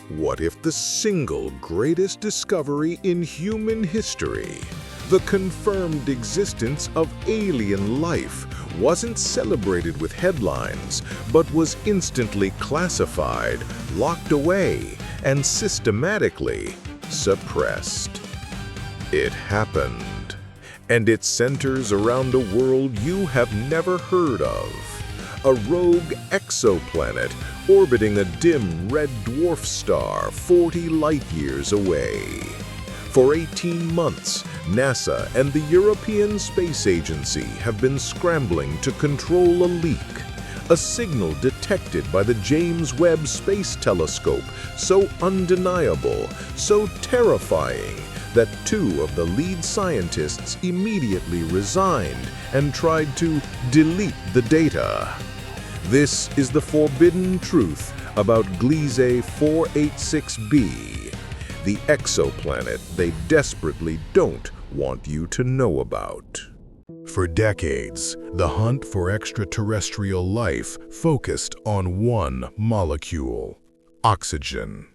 What if the single greatest discovery in human history, the confirmed existence of alien life, wasn't celebrated with headlines, but was instantly classified, locked away, and systematically suppressed? It happened, and it centers around a world you have never heard of. A rogue exoplanet orbiting a dim red dwarf star 40 light-years away. For 18 months, NASA and the European Space Agency have been scrambling to control a leak, a signal detected by the James Webb Space Telescope so undeniable, so terrifying, that two of the lead scientists immediately resigned and tried to delete the data. This is the forbidden truth about Gliese 486b, the exoplanet they desperately don't want you to know about. For decades, the hunt for extraterrestrial life focused on one molecule: oxygen.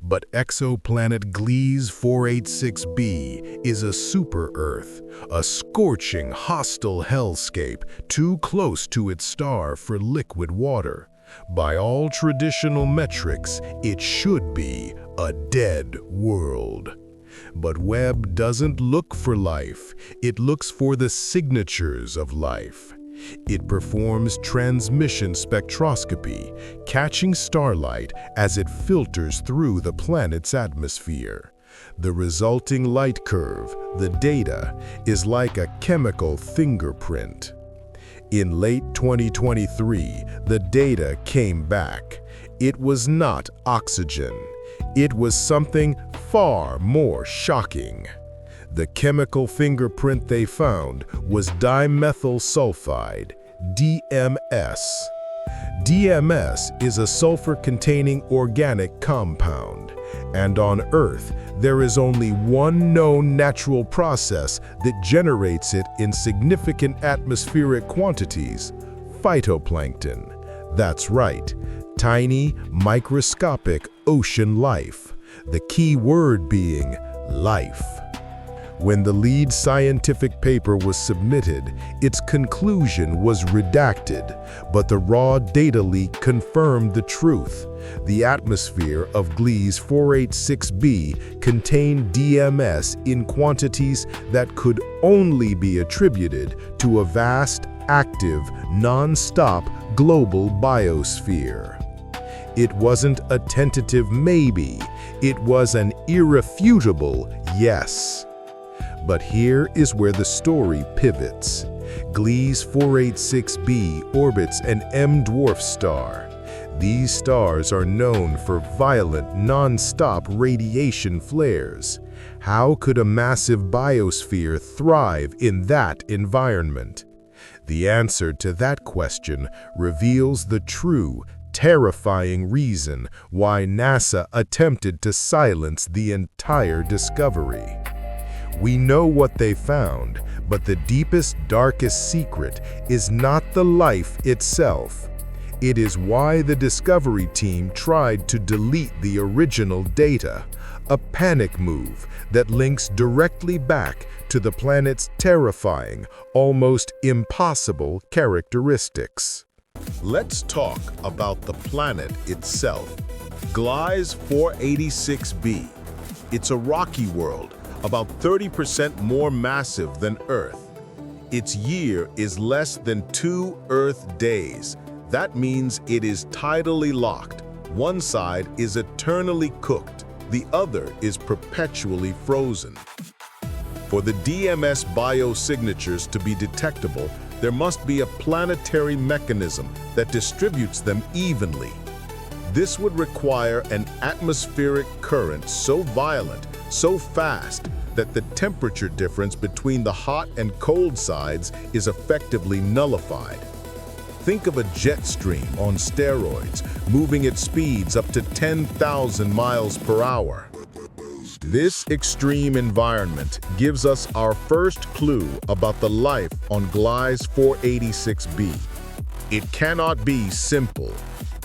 But exoplanet Gliese 486b is a super-Earth, a scorching, hostile hellscape too close to its star for liquid water. By all traditional metrics, it should be a dead world. But Webb doesn't look for life, it looks for the signatures of life. It performs transmission spectroscopy, catching starlight as it filters through the planet's atmosphere. The resulting light curve, the data, is like a chemical fingerprint. In late 2023, the data came back. It was not oxygen. It was something far more shocking. The chemical fingerprint they found was dimethyl sulfide, DMS. DMS is a sulfur-containing organic compound, and on Earth, there is only one known natural process that generates it in significant atmospheric quantities: phytoplankton. That's right, tiny, microscopic ocean life, the key word being life. When the lead scientific paper was submitted, its conclusion was redacted, but the raw data leak confirmed the truth. The atmosphere of Gliese 486b contained DMS in quantities that could only be attributed to a vast, active, non-stop global biosphere. It wasn't a tentative maybe, it was an irrefutable yes. But here is where the story pivots. Gliese 486b orbits an M-dwarf star. These stars are known for violent, non-stop radiation flares. How could a massive biosphere thrive in that environment? The answer to that question reveals the true, terrifying reason why NASA attempted to silence the entire discovery. We know what they found, but the deepest, darkest secret is not the life itself. It is why the Discovery team tried to delete the original data, a panic move that links directly back to the planet's terrifying, almost impossible characteristics. Let's talk about the planet itself. Gliese 486b. It's a rocky world, about 30% more massive than Earth. Its year is less than 2 Earth days. That means it is tidally locked. One side is eternally cooked, the other is perpetually frozen. For the DMS biosignatures to be detectable, there must be a planetary mechanism that distributes them evenly. This would require an atmospheric current so violent, so fast, that the temperature difference between the hot and cold sides is effectively nullified. Think of a jet stream on steroids, moving at speeds up to 10,000 miles per hour. This extreme environment gives us our first clue about the life on Gliese 486b. It cannot be simple.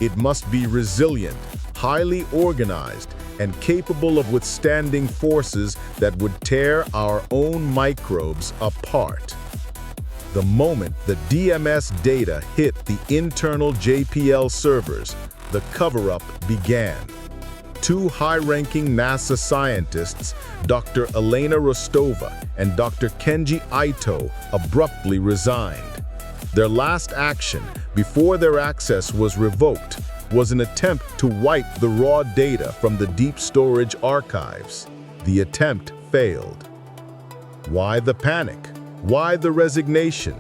It must be resilient, highly organized, and capable of withstanding forces that would tear our own microbes apart. The moment the DMS data hit the internal JPL servers, the cover-up began. Two high-ranking NASA scientists, Dr. Elena Rostova and Dr. Kenji Ito, abruptly resigned. Their last action, before their access was revoked, was an attempt to wipe the raw data from the deep storage archives. The attempt failed. Why the panic? Why the resignation?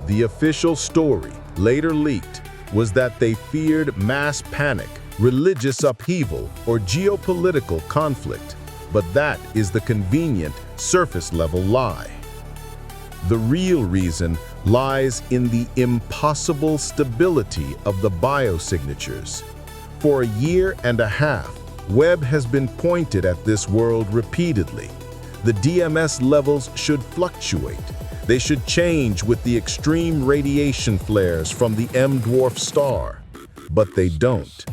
The official story, later leaked, was that they feared mass panic, religious upheaval, or geopolitical conflict. But that is the convenient, surface-level lie. The real reason lies in the impossible stability of the biosignatures. For a year and a half, Webb has been pointed at this world repeatedly. The DMS levels should fluctuate. They should change with the extreme radiation flares from the M-dwarf star. But they don't.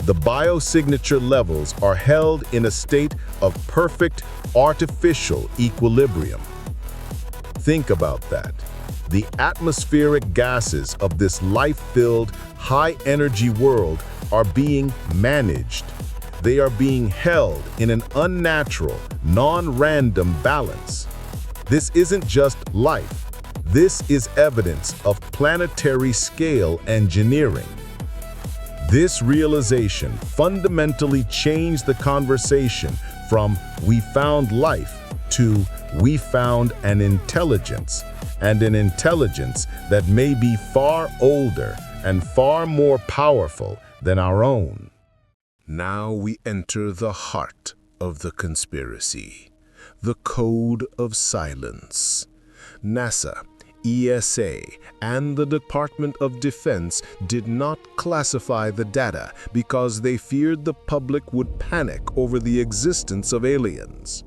The biosignature levels are held in a state of perfect, artificial equilibrium. Think about that. The atmospheric gases of this life-filled, high-energy world are being managed. They are being held in an unnatural, non-random balance. This isn't just life. This is evidence of planetary scale engineering. This realization fundamentally changed the conversation from "we found life" to "we found an intelligence," and an intelligence that may be far older and far more powerful than our own. Now we enter the heart of the conspiracy, the code of silence. NASA, ESA, and the Department of Defense did not classify the data because they feared the public would panic over the existence of aliens.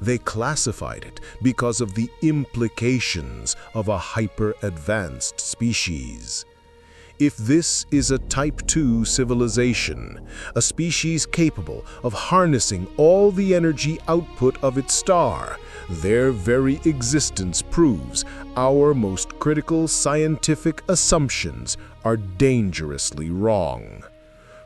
They classified it because of the implications of a hyper-advanced species. If this is a Type 2 civilization, a species capable of harnessing all the energy output of its star, their very existence proves our most critical scientific assumptions are dangerously wrong.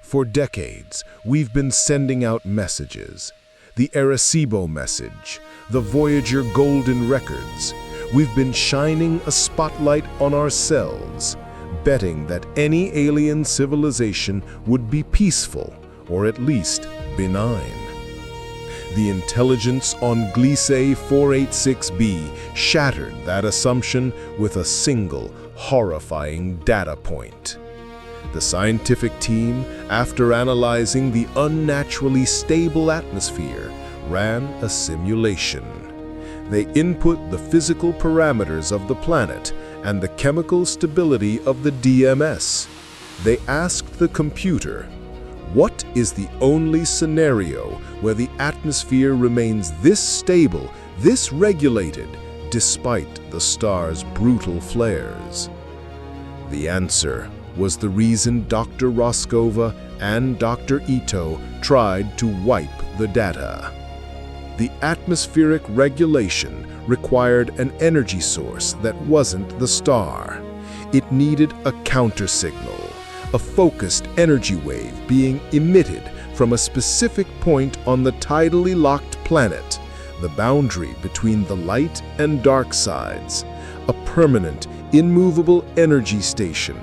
For decades, we've been sending out messages. The Arecibo message, the Voyager Golden Records. We've been shining a spotlight on ourselves, betting that any alien civilization would be peaceful, or at least benign. The intelligence on Gliese 486b shattered that assumption with a single, horrifying data point. The scientific team, after analyzing the unnaturally stable atmosphere, ran a simulation. They input the physical parameters of the planet and the chemical stability of the DMS. They asked the computer, what is the only scenario where the atmosphere remains this stable, this regulated, despite the star's brutal flares? The answer was the reason Dr. Roscova and Dr. Ito tried to wipe the data. The atmospheric regulation required an energy source that wasn't the star. It needed a countersignal, a focused energy wave being emitted from a specific point on the tidally locked planet, the boundary between the light and dark sides, a permanent, immovable energy station,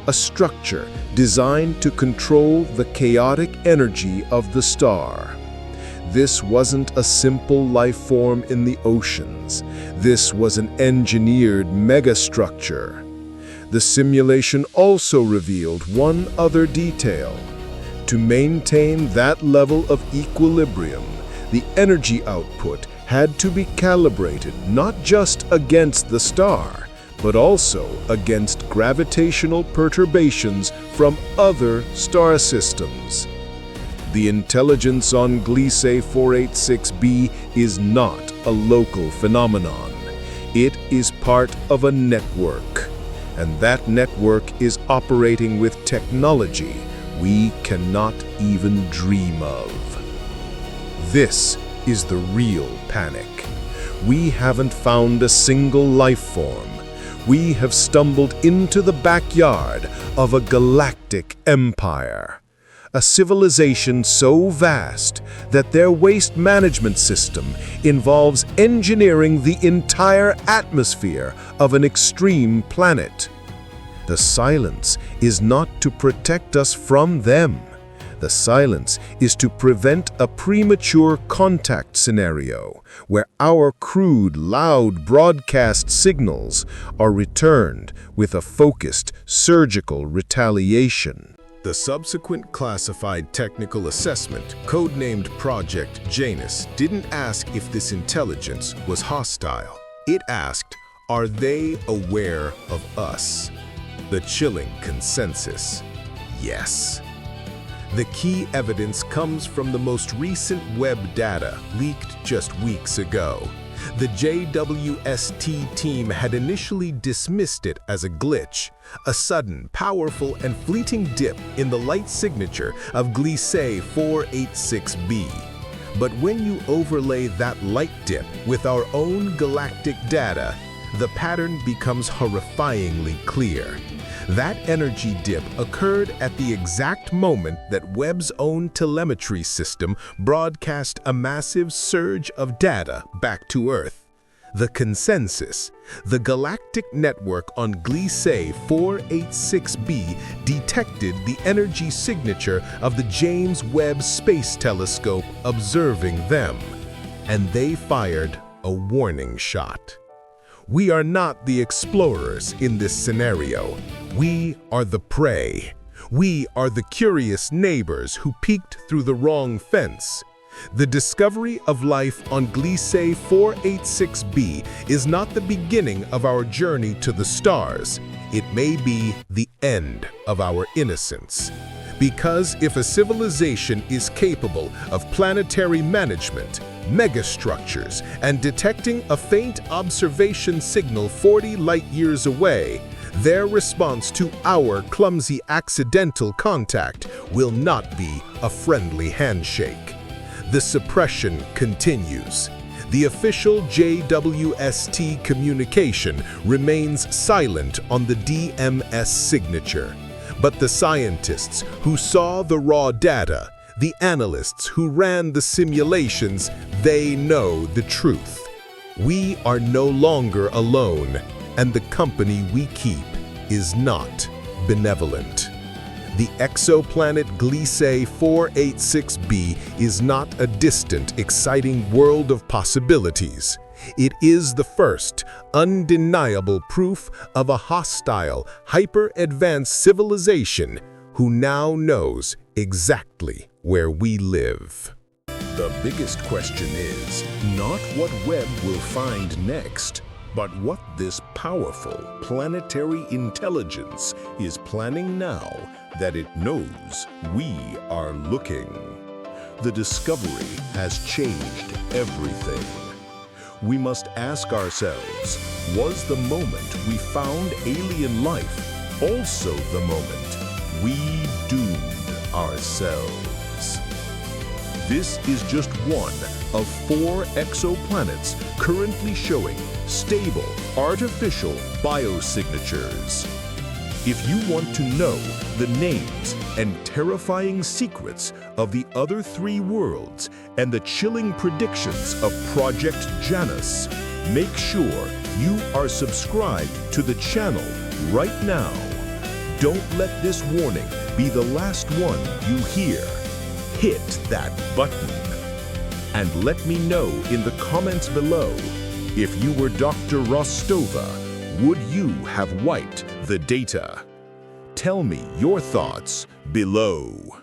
a structure designed to control the chaotic energy of the star. This wasn't a simple life form in the oceans. This was an engineered megastructure. The simulation also revealed one other detail. To maintain that level of equilibrium, the energy output had to be calibrated not just against the star, but also against gravitational perturbations from other star systems. The intelligence on Gliese 486b is not a local phenomenon. It is part of a network, and that network is operating with technology we cannot even dream of. This is the real panic. We haven't found a single life form. We have stumbled into the backyard of a galactic empire. A civilization so vast that their waste management system involves engineering the entire atmosphere of an extreme planet. The silence is not to protect us from them. The silence is to prevent a premature contact scenario where our crude, loud broadcast signals are returned with a focused, surgical retaliation. The subsequent classified technical assessment, codenamed Project Janus, didn't ask if this intelligence was hostile. It asked, are they aware of us? The chilling consensus: yes. The key evidence comes from the most recent Webb data leaked just weeks ago. The JWST team had initially dismissed it as a glitch, a sudden, powerful, and fleeting dip in the light signature of Gliese 486b. But when you overlay that light dip with our own galactic data, the pattern becomes horrifyingly clear. That energy dip occurred at the exact moment that Webb's own telemetry system broadcast a massive surge of data back to Earth. The consensus, the galactic network on Gliese 486b detected the energy signature of the James Webb Space Telescope observing them, and they fired a warning shot. We are not the explorers in this scenario. We are the prey. We are the curious neighbors who peeked through the wrong fence. The discovery of life on Gliese 486b is not the beginning of our journey to the stars. It may be the end of our innocence. Because if a civilization is capable of planetary management, megastructures, and detecting a faint observation signal 40 light-years away, their response to our clumsy accidental contact will not be a friendly handshake. The suppression continues. The official JWST communication remains silent on the DMS signature. But the scientists who saw the raw data, the analysts who ran the simulations, they know the truth. We are no longer alone, and the company we keep is not benevolent. The exoplanet Gliese 486b is not a distant, exciting world of possibilities. It is the first, undeniable proof of a hostile, hyper-advanced civilization who now knows exactly where we live. The biggest question is not what Webb will find next, but what this powerful planetary intelligence is planning now that it knows we are looking. The discovery has changed everything. We must ask ourselves, was the moment we found alien life also the moment we doomed ourselves? This is just one of 4 exoplanets currently showing stable artificial biosignatures. If you want to know the names and terrifying secrets of the other 3 worlds and the chilling predictions of Project Janus, make sure you are subscribed to the channel right now. Don't let this warning be the last one you hear. Hit that button. And let me know in the comments below, if you were Dr. Rostova, would you have wiped the data? Tell me your thoughts below.